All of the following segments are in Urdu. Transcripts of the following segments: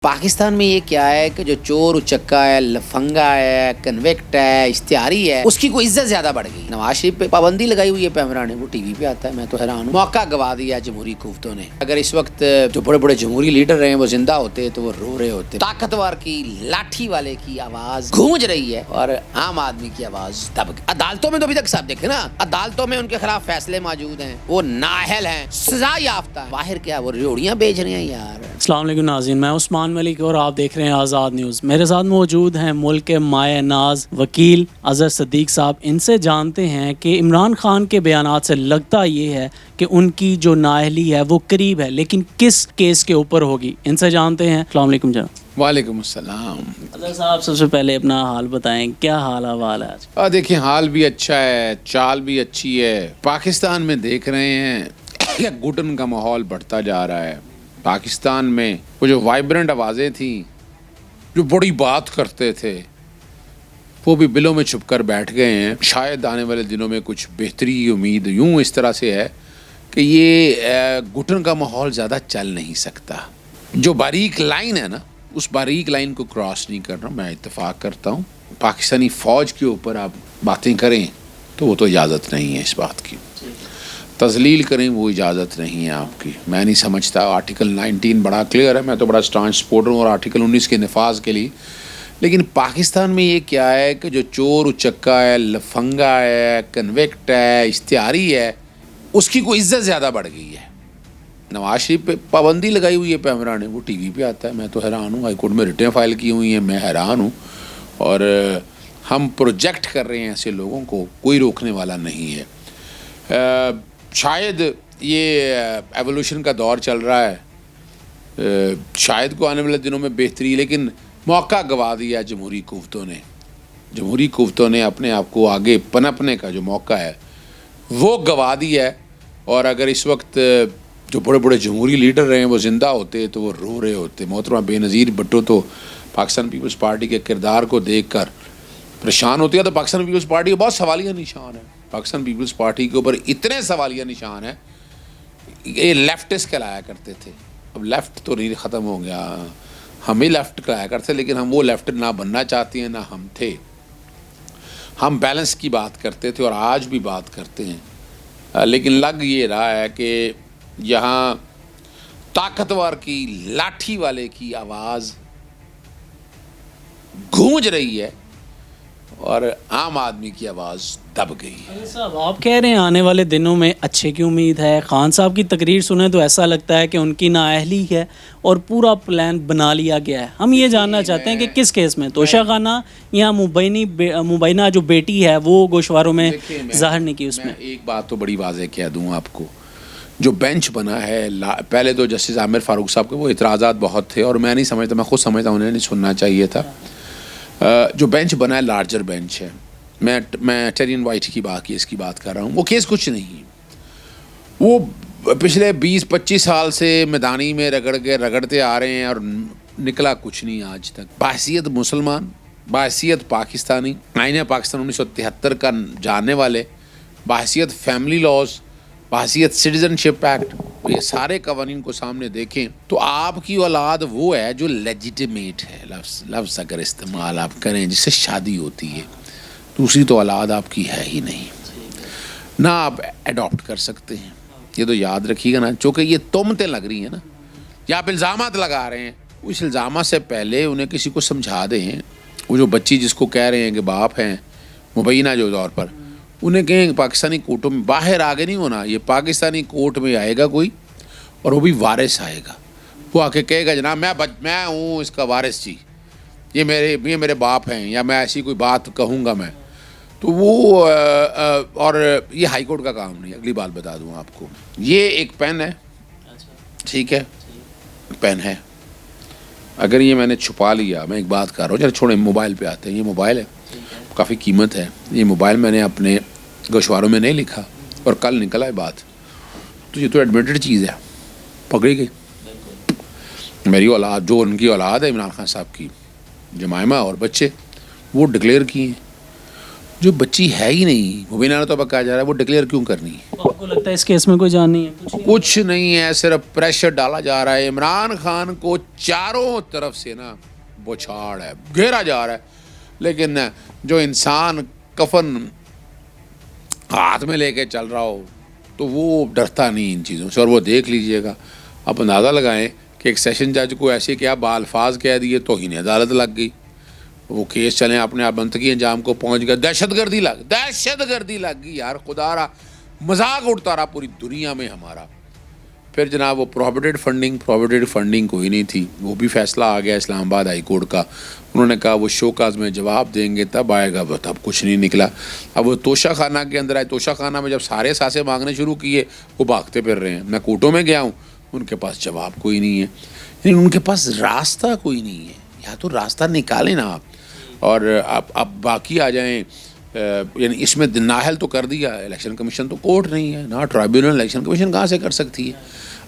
پاکستان میں یہ کیا ہے کہ جو چور اچکا ہے، لفنگا ہے، کنوکٹ ہے، اشتہاری ہے، اس کی کوئی عزت زیادہ بڑھ گئی۔ نواز شریف پہ پابندی لگائی ہوئی ہے پیمرا نے، وہ ٹی وی پہ آتا ہے، میں تو حیران ہوں۔ موقع گوا دیا جمہوری قوتوں نے۔ اگر اس وقت جو بڑے بڑے جمہوری لیڈر رہے ہیں وہ زندہ ہوتے تو وہ رو رہے ہوتے۔ طاقتور کی، لاٹھی والے کی آواز گونج رہی ہے اور عام آدمی کی آواز دب گئی۔ عدالتوں میں تو ابھی تک صاحب دیکھیں نا، عدالتوں میں ان کے خلاف فیصلے موجود ہیں، وہ نااہل ہیں، سزا یافتہ ہیں۔ باہر کیا وہ ریوڑیاں بیچ رہے ہیں یار۔ السلام علیکم ناظرین، میں عثمان ملک اور آپ دیکھ رہے ہیں آزاد نیوز۔ میرے ساتھ موجود ہیں ملک کے مائع ناز وکیل اظہر صدیق صاحب۔ ان سے جانتے ہیں کہ عمران خان کے بیانات سے لگتا یہ ہے کہ ان کی جو نااہلی ہے وہ قریب ہے، لیکن کس کیس کے اوپر ہوگی، ان سے جانتے ہیں۔ السلام علیکم جناب۔ وعلیکم السلام۔ اظہر صاحب سب سے پہلے اپنا حال بتائیں، کیا حال احوال ہے آج؟ دیکھیں، حال بھی اچھا ہے، چال بھی اچھی ہے۔ پاکستان میں دیکھ رہے ہیں کہ گھٹن کا ماحول بڑھتا جا رہا ہے۔ پاکستان میں وہ جو وائبرنٹ آوازیں تھیں، جو بڑی بات کرتے تھے، وہ بھی بلوں میں چھپ کر بیٹھ گئے ہیں۔ شاید آنے والے دنوں میں کچھ بہتری امید یوں اس طرح سے ہے کہ یہ گھٹن کا ماحول زیادہ چل نہیں سکتا۔ جو باریک لائن ہے نا، اس باریک لائن کو کراس نہیں کرنا، میں اتفاق کرتا ہوں۔ پاکستانی فوج کے اوپر آپ باتیں کریں تو وہ تو اجازت نہیں ہے اس بات کی، تذلیل کریں وہ اجازت نہیں ہے آپ کی۔ میں نہیں سمجھتا، آرٹیکل 19 بڑا کلیئر ہے، میں تو بڑا سٹانچ سپورٹر ہوں اور آرٹیکل 19 کے نفاذ کے لیے، لیکن پاکستان میں یہ کیا ہے کہ جو چور اچکا ہے، لفنگا ہے، کنوکٹ ہے، اشتہاری ہے، اس کی کوئی عزت زیادہ بڑھ گئی ہے۔ نواز شریف پہ پابندی لگائی ہوئی ہے پیمرا نے، وہ ٹی وی پہ آتا ہے، میں تو حیران ہوں۔ ہائی کورٹ میں ریٹیں فائل کی ہوئی ہیں، میں حیران ہوں۔ اور ہم پروجیکٹ کر رہے ہیں ایسے لوگوں کو، کوئی روکنے والا نہیں ہے۔ شاید یہ ایوولوشن کا دور چل رہا ہے، شاید کو آنے والے دنوں میں بہتری، لیکن موقع گوا دیا جمہوری قوتوں نے۔ جمہوری قوتوں نے اپنے آپ کو آگے پنپنے کا جو موقع ہے وہ گوا دیا ہے۔ اور اگر اس وقت جو بڑے بڑے جمہوری لیڈر رہے ہیں وہ زندہ ہوتے تو وہ رو رہے ہوتے۔ محترمہ بے نظیر بھٹو تو پاکستان پیپلز پارٹی کے کردار کو دیکھ کر پریشان ہوتی ہے۔ تو پاکستان پیپلز پارٹی کے بہت سوالیہ نشان ہیں، پاکستان پیپلز پارٹی کے اوپر اتنے سوالیہ نشان ہیں۔ یہ لیفٹسٹ کہلایا کرتے تھے، اب لیفٹ تو نہیں، ختم ہو گیا، ہم ہی لیفٹ کہلایا کرتے، لیکن ہم وہ لیفٹ نہ بننا چاہتے ہیں نہ ہم تھے۔ ہم بیلنس کی بات کرتے تھے اور آج بھی بات کرتے ہیں، لیکن لگ یہ رہا ہے کہ یہاں طاقتور کی، لاٹھی والے کی آواز گونج رہی ہے اور عام آدمی کی آواز دب گئی ہے۔ صاحب آپ کہہ رہے ہیں آنے والے دنوں میں اچھے کی امید ہے۔ خان صاحب کی تقریر سنیں تو ایسا لگتا ہے کہ ان کی نااہلی ہے اور پورا پلان بنا لیا گیا ہے۔ ہم یہ جاننا چاہتے ہیں کہ کس کیس میں، توشہ خانہ یا مبینہ جو بیٹی ہے وہ گوشواروں میں ظاہر نہیں کی؟ اس میں ایک بات تو بڑی واضح کہہ دوں آپ کو، جو بینچ بنا ہے، پہلے تو جسٹس عامر فاروق صاحب کے وہ اعتراضات بہت تھے اور میں نہیں سمجھتا، میں خود سمجھتا انہیں نہیں سننا چاہیے تھا۔ جو بینچ بنا ہے لارجر بینچ ہے۔ میں ٹیرین وائٹ کی کیس کی بات کر رہا ہوں۔ وہ کیس کچھ نہیں، وہ پچھلے 20-25 سال سے میدانی میں رگڑتے آ رہے ہیں اور نکلا کچھ نہیں آج تک۔ بحیثیت مسلمان، بحیثیت پاکستانی، آئین پاکستان 1973 کا جاننے والے، بحیثیت فیملی لاز، بحیثیت سٹیزن شپ ایکٹ، یہ سارے قوانین کو سامنے دیکھیں تو آپ کی اولاد وہ ہے جو لیجیٹیمیٹ ہے، لفظ اگر استعمال آپ کریں جس سے شادی ہوتی ہے، دوسری تو اولاد آپ کی ہے ہی نہیں، نہ آپ ایڈاپٹ کر سکتے ہیں۔ یہ تو یاد رکھیے گا نا، چونکہ یہ تہمتیں لگ رہی ہیں نا، یا آپ الزامات لگا رہے ہیں، اس الزامات سے پہلے انہیں کسی کو سمجھا دیں۔ وہ جو بچی جس کو کہہ رہے ہیں کہ باپ ہیں، مبینہ جو طور پر، انہیں کہیں پاکستانی کورٹوں میں باہر آگے نہیں ہونا، یہ پاکستانی کورٹ میں آئے گا کوئی اور وہ بھی وارث آئے گا، وہ آ کے کہے گا جناب میں ہوں اس کا وارث جی، یہ میرے باپ ہیں، یا میں ایسی کوئی بات کہوں گا میں تو وہ اور یہ ہائی کورٹ کا کام نہیں۔ اگلی بات بتا دوں آپ کو، یہ ایک پین ہے، ٹھیک ہے، پین ہے، اگر یہ میں نے چھپا لیا، میں ایک بات کر رہا ہوں، چلو چھوڑیں، موبائل پہ آتے ہیں، یہ موبائل ہے، کافی قیمت ہے، یہ موبائل میں نے اپنے گوشواروں میں نہیں لکھا اور کل نکلا ہے بات، تو یہ تو ایڈمیٹڈ چیز ہے، پکڑی گئی۔ میری اولاد، جو ان کی اولاد ہے عمران خان صاحب کی، جمائمہ اور بچے، وہ ڈکلیئر کیے ہیں، جو بچی ہے ہی نہیں مبینہ نے تو اب کہا جا رہا ہے وہ ڈکلیئر کیوں کرنی ہے؟ آپ کو لگتا ہے اس کیس میں کوئی جان نہیں ہے؟ کچھ نہیں ہے، صرف پریشر ڈالا جا رہا ہے. عمران خان کو چاروں طرف سے نا بوچھاڑ ہے، گھیرا جا رہا ہے. لیکن جو انسان کفن ہاتھ میں لے کے چل رہا ہو تو وہ ڈرتا نہیں ان چیزوں سے. اور وہ دیکھ لیجئے گا، آپ اندازہ لگائیں کہ ایک سیشن جج کو ایسے کیا بالفاظ کہہ دیے توہین عدالت لگ گئی. وہ کیس چلیں اپنے آپ منطقی انجام کو پہنچ گیا. دہشت گردی لگ گئی یار، خدا را مذاق اڑتا رہا پوری دنیا میں ہمارا. پھر جناب وہ پروہیبٹڈ فنڈنگ کوئی نہیں تھی، وہ بھی فیصلہ آ گیا اسلام آباد ہائی کورٹ کا. انہوں نے کہا وہ شوکاز میں جواب دیں گے تب آئے گا، تب کچھ نہیں نکلا. اب وہ توشہ خانہ کے اندر آئے، توشہ خانہ میں جب سارے ساسے مانگنے شروع کیے وہ بھاگتے پھر رہے ہیں. میں کورٹوں میں گیا ہوں، ان کے پاس جواب کوئی نہیں ہے، یعنی ان کے پاس راستہ کوئی نہیں ہے. یا تو راستہ نکالیں نا آپ. اور اب باقی آ جائیں، یعنی اس میں نااہل تو کر دیا الیکشن کمیشن، تو کورٹ نہیں ہے نا ٹرائبیونل. الیکشن کمیشن کہاں سے کر سکتی ہے؟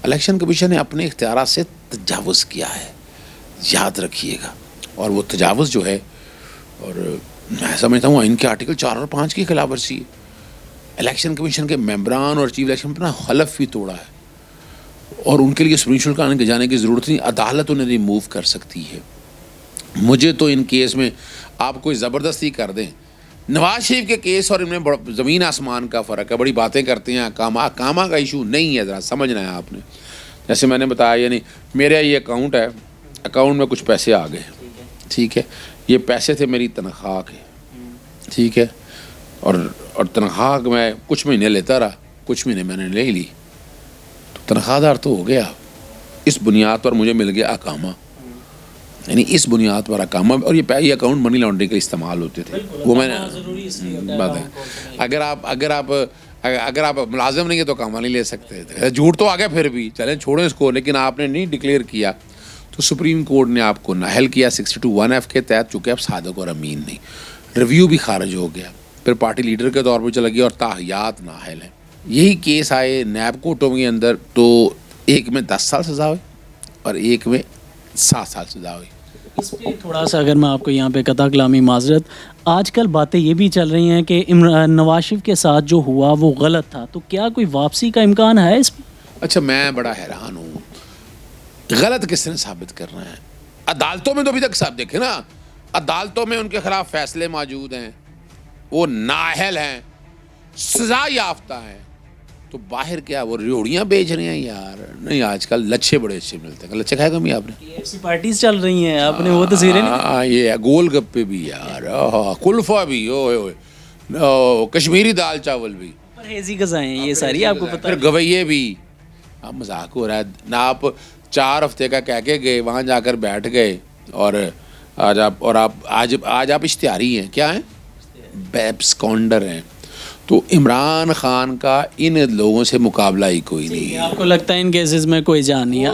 الیکشن کمیشن نے اپنے اختیارات سے تجاوز کیا ہے، یاد رکھیے گا. اور وہ تجاوز جو ہے، اور میں سمجھتا ہوں ان کے آرٹیکل 4 اور 5 کی خلاف ورزی ہے. الیکشن کمیشن کے ممبران اور چیف الیکشن اپنا حلف بھی توڑا ہے، اور ان کے لیے سپریم کورٹ کے جانے کی ضرورت نہیں، عدالت انہیں ریموو کر سکتی ہے. مجھے تو ان کیس میں آپ کوئی زبردستی کر دیں. نواز شریف کے کیس اور ان میں زمین آسمان کا فرق ہے. بڑی باتیں کرتے ہیں، کاما کا ایشو نہیں ہے، ذرا سمجھنا ہے آپ نے. جیسے میں نے بتایا، یعنی میرا یہ اکاؤنٹ ہے، اکاؤنٹ میں کچھ پیسے آ گئے، ٹھیک ہے، یہ پیسے تھے میری تنخواہ کے، ٹھیک ہے، اور تنخواہ میں کچھ مہینے لیتا رہا، کچھ مہینے میں نے لے لی، تو تنخواہ دار تو ہو گیا. اس بنیاد پر مجھے مل گیا اقامہ، یعنی اس بنیاد پر اقامہ. اور یہ اکاؤنٹ منی لانڈرنگ کے استعمال ہوتے تھے. وہ میں نے بات ہے، اگر آپ ملازم نہیں ہیں تو اقامہ نہیں لے سکتے. جھوٹ تو آ گیا، پھر بھی چلیں چھوڑیں اس کو، لیکن آپ نے نہیں ڈکلیئر کیا تو سپریم کورٹ نے آپ کو نااہل کیا 62(1)(f) کے تحت، چونکہ آپ صادق اور امین نہیں. ریویو بھی خارج ہو گیا، پھر پارٹی لیڈر کے طور پر چلا گیا، اور تاحیات نااہل ہیں. یہی کیس آئے نیب کورٹوں کے اندر، تو ایک میں 10 سال سزا ہوئی اور ایک میں 7 سال سزا ہوئی. اس پہ تھوڑا سا اگر میں آپ کو یہاں پہ قطع کلامی معذرت، آج کل باتیں یہ بھی چل رہی ہیں کہ نواز شریف کے ساتھ جو ہوا وہ غلط تھا، تو کیا کوئی واپسی کا امکان ہے اس پہ؟ اچھا، میں بڑا حیران ہوں، غلط کس نے ثابت کرنا ہے؟ عدالتوں میں تو ابھی تک صاحب دیکھیں نا، عدالتوں میں ان کے خلاف فیصلے موجود ہیں، وہ نااہل ہیں، سزا یافتہ ہیں. تو باہر کیا وہ ریوڑیاں بیچ رہے ہیں یار؟ نہیں، آج کل لچھے بڑے اچھے ملتے ہیں. لچھے کھائے کمی آپ نے؟ KFC پارٹیز چل رہی ہیں، آپ نے وہ تصویریں نہیں؟ یہ گول گپے بھی یار، کلفہ بھی، کشمیری دال چاول بھی، پرہیزی غذائیں ہیں یہ ساری، آپ کو پتہ ہے. پھر گویے بھی. اب مذاق ہو رہا ہے نا؟ آپ 4 ہفتے کا کہہ کے گئے، وہاں جا کر بیٹھ گئے، اور آج آپ اشتہاری ہیں، کیا ہیں؟ بیبسکونڈر ہیں. تو عمران خان کا ان لوگوں سے مقابلہ ہی کوئی نہیں ہے. آپ کو لگتا ہے ان کیسز میں کوئی جان نہیں ہے؟